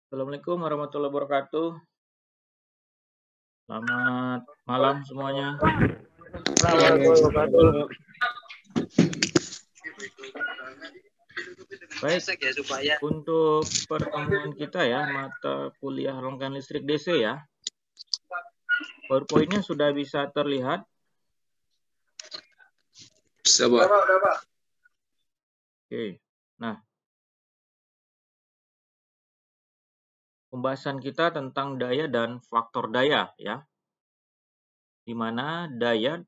Assalamualaikum warahmatullahi wabarakatuh. Selamat malam semuanya. Baik, untuk pertemuan kita ya, mata kuliah rangkaian listrik DC ya. PowerPoint-nya sudah bisa terlihat? Bisa, Pak. Oke. Nah, pembahasan kita tentang daya dan faktor daya ya. Di mana daya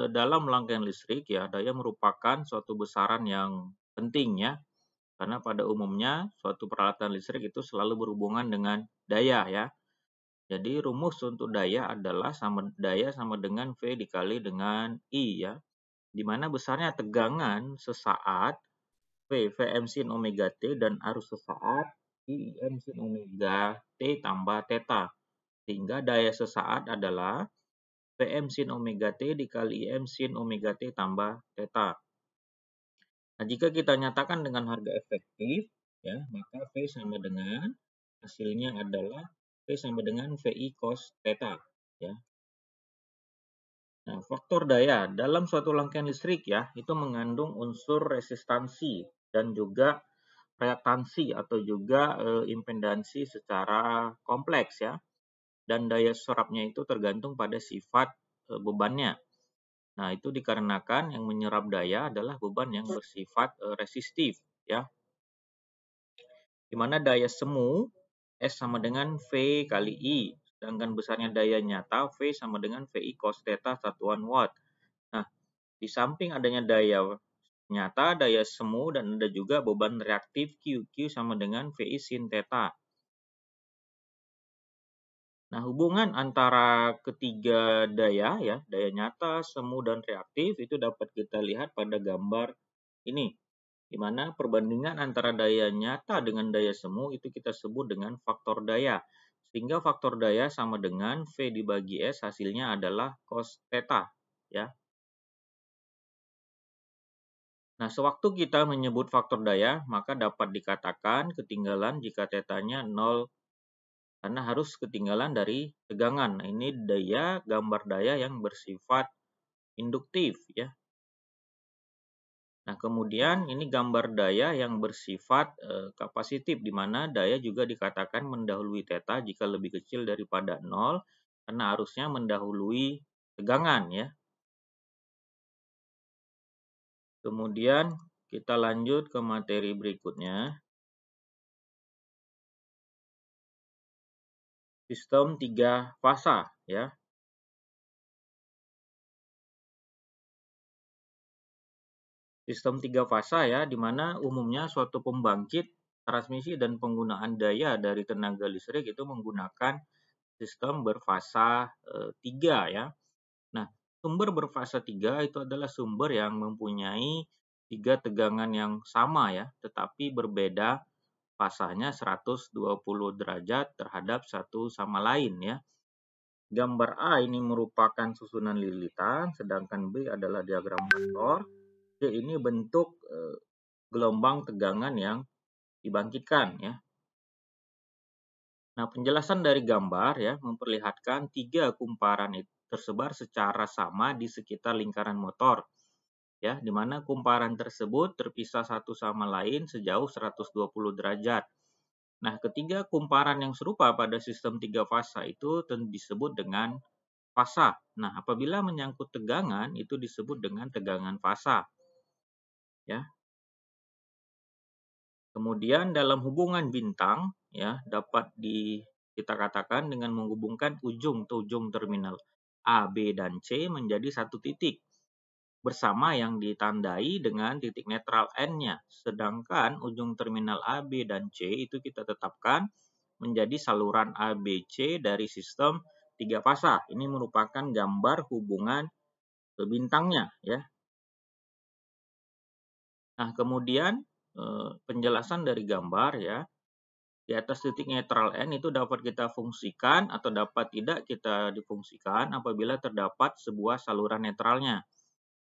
dalam rangkaian listrik ya, daya merupakan suatu besaran yang penting ya. Karena pada umumnya suatu peralatan listrik itu selalu berhubungan dengan daya ya. Jadi rumus untuk daya adalah daya sama dengan V dikali dengan I ya. Di mana besarnya tegangan sesaat V Vm sin omega T dan arus sesaat I Im sin omega T tambah theta. Sehingga daya sesaat adalah Vm sin omega T dikali Im sin omega T tambah theta. Nah, jika kita nyatakan dengan harga efektif ya, maka V sama dengan hasilnya adalah V sama dengan VI cos theta ya. Nah, faktor daya dalam suatu rangkaian listrik ya, itu mengandung unsur resistansi dan juga reaktansi atau juga impedansi secara kompleks ya. Dan daya serapnya itu tergantung pada sifat bebannya. Nah, itu dikarenakan yang menyerap daya adalah beban yang bersifat resistif ya. Di mana daya semu S sama dengan V kali I, sedangkan besarnya daya nyata V sama dengan VI cos theta satuan watt. Nah, di samping adanya daya nyata, daya semu, dan ada juga beban reaktif Q sama dengan VI sin theta. Nah, hubungan antara ketiga daya ya, daya nyata, semu, dan reaktif itu dapat kita lihat pada gambar ini. Di mana perbandingan antara daya nyata dengan daya semu itu kita sebut dengan faktor daya. Sehingga faktor daya sama dengan V dibagi S, hasilnya adalah cos theta. Ya. Nah, sewaktu kita menyebut faktor daya, maka dapat dikatakan ketinggalan jika tetanya 0, karena harus ketinggalan dari tegangan. Nah, ini daya, gambar daya yang bersifat induktif. Ya. Nah, kemudian ini gambar daya yang bersifat kapasitif, di mana daya juga dikatakan mendahului theta jika lebih kecil daripada 0, karena arusnya mendahului tegangan ya. Kemudian kita lanjut ke materi berikutnya. Sistem 3 fasa ya. Sistem 3 fasa ya, di mana umumnya suatu pembangkit, transmisi, dan penggunaan daya dari tenaga listrik itu menggunakan sistem berfasa 3 ya. Nah, sumber berfasa 3 itu adalah sumber yang mempunyai 3 tegangan yang sama ya, tetapi berbeda fasanya 120 derajat terhadap satu sama lain ya. Gambar A ini merupakan susunan lilitan, sedangkan B adalah diagram motor. C ini bentuk gelombang tegangan yang dibangkitkan ya. Nah, penjelasan dari gambar ya memperlihatkan 3 kumparan itu tersebar secara sama di sekitar lingkaran motor. Ya, di mana kumparan tersebut terpisah satu sama lain sejauh 120 derajat. Nah, ketiga kumparan yang serupa pada sistem 3 fasa itu disebut dengan fasa. Nah, apabila menyangkut tegangan itu disebut dengan tegangan fasa. Ya. Kemudian dalam hubungan bintang ya dapat kita katakan dengan menghubungkan ujung terminal A, B, dan C menjadi satu titik bersama yang ditandai dengan titik netral N-nya. Sedangkan ujung terminal A, B, dan C itu kita tetapkan menjadi saluran ABC dari sistem 3 fasa. Ini merupakan gambar hubungan bintangnya ya. Nah, kemudian penjelasan dari gambar ya. Di atas titik netral N itu dapat kita fungsikan atau dapat tidak kita difungsikan apabila terdapat sebuah saluran netralnya.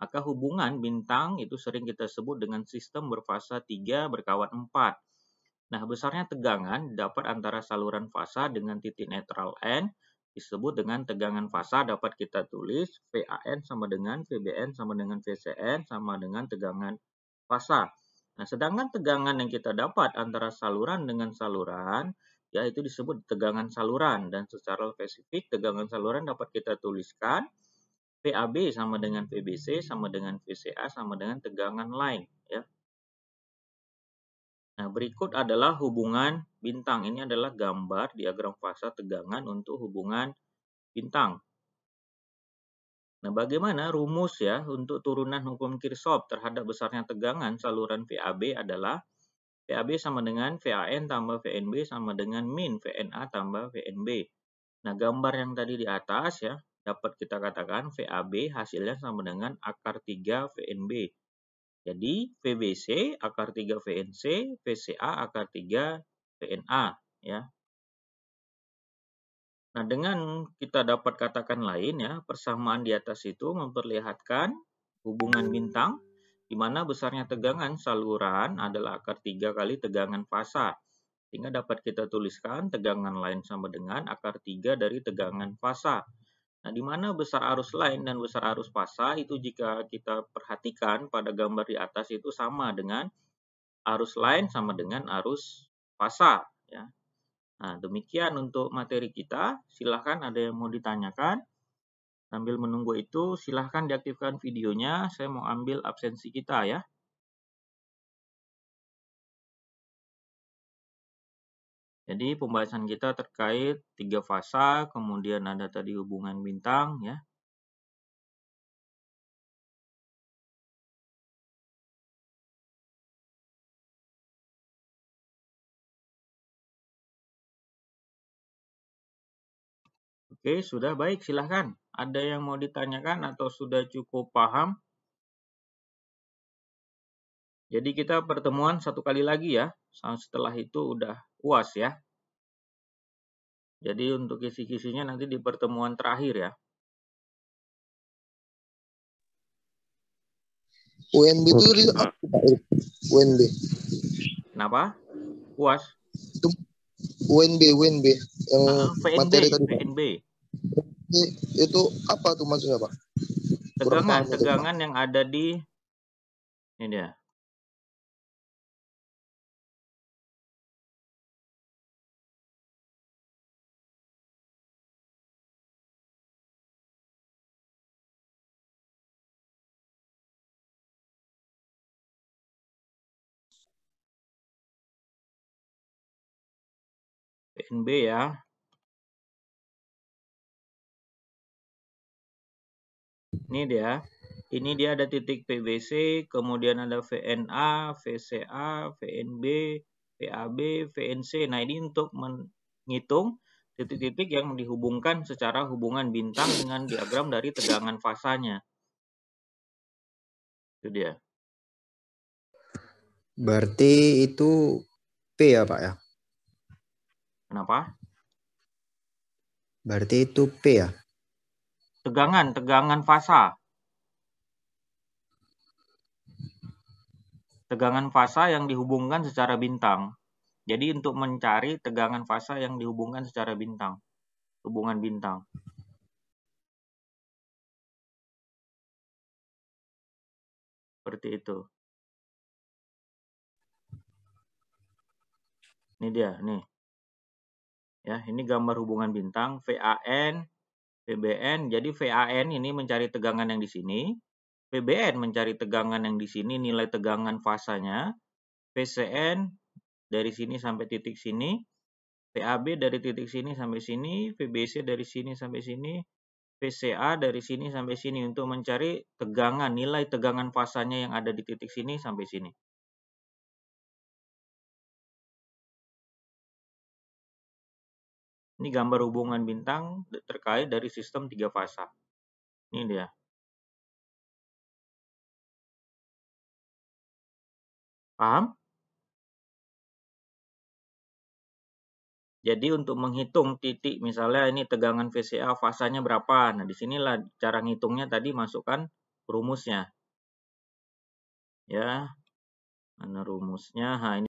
Maka hubungan bintang itu sering kita sebut dengan sistem berfasa 3 berkawan 4. Nah, besarnya tegangan dapat antara saluran fasa dengan titik netral N disebut dengan tegangan fasa. Dapat kita tulis VAN sama dengan VBN sama dengan VCN sama dengan tegangan fasa. Nah, sedangkan tegangan yang kita dapat antara saluran dengan saluran, ya itu disebut tegangan saluran. Dan secara spesifik tegangan saluran dapat kita tuliskan VAB sama dengan VBC sama dengan VCA sama dengan tegangan line, ya. Nah, berikut adalah hubungan bintang. Ini adalah gambar diagram fasa tegangan untuk hubungan bintang. Nah, bagaimana rumus ya untuk turunan hukum Kirchhoff terhadap besarnya tegangan saluran VAB adalah VAB sama dengan VAN tambah VNB sama dengan min VNA tambah VNB. Nah, gambar yang tadi di atas ya, dapat kita katakan VAB hasilnya sama dengan akar 3 VNB. Jadi VBC akar 3 VNC, VCA akar 3 VNA, ya. Nah, dengan kita dapat katakan lain ya, persamaan di atas itu memperlihatkan hubungan bintang di mana besarnya tegangan saluran adalah akar 3 kali tegangan fasa. Sehingga dapat kita tuliskan tegangan lain sama dengan akar 3 dari tegangan fasa. Nah, di mana besar arus lain dan besar arus fasa itu jika kita perhatikan pada gambar di atas itu sama dengan arus lain sama dengan arus fasa, ya. Nah, demikian untuk materi kita. Silahkan ada yang mau ditanyakan. Sambil menunggu itu, silahkan diaktifkan videonya. Saya mau ambil absensi kita ya. Jadi pembahasan kita terkait 3 fasa, kemudian ada tadi hubungan bintang ya. Oke, sudah baik, silahkan. Ada yang mau ditanyakan atau sudah cukup paham? Jadi kita pertemuan satu kali lagi ya. Setelah itu udah UAS ya. Jadi untuk kisi-kisinya nanti di pertemuan terakhir ya. UNB itu apa Pak? UNB. Kenapa? UAS? Itu UNB yang VNB, materi tadi Pak. VNB. Itu apa tuh maksudnya Pak? Tegangan yang ada di ini dia. VNB ya. Ini dia. Ini dia ada titik PBC, kemudian ada VNA, VCA, VNB, VAB, VNC. Nah, ini untuk menghitung titik-titik yang dihubungkan secara hubungan bintang dengan diagram dari tegangan fasanya. Itu dia. Berarti itu P ya Pak ya? Kenapa? Berarti itu P ya? Tegangan fasa. Tegangan fasa yang dihubungkan secara bintang. Jadi untuk mencari tegangan fasa yang dihubungkan secara bintang. Hubungan bintang. Seperti itu. Ini dia, nih. Ya, ini gambar hubungan bintang VAN, VBN. Jadi VAN ini mencari tegangan yang di sini. VBN mencari tegangan yang di sini, nilai tegangan fasanya. VCN dari sini sampai titik sini. VAB dari titik sini sampai sini. VBC dari sini sampai sini. VCA dari sini sampai sini untuk mencari tegangan, nilai tegangan fasanya yang ada di titik sini sampai sini. Ini gambar hubungan bintang terkait dari sistem 3 fasa. Ini dia. Paham? Jadi untuk menghitung titik, misalnya ini tegangan VCA fasanya berapa. Nah, disinilah cara ngitungnya tadi masukkan rumusnya. Ya, mana rumusnya? Nah, ini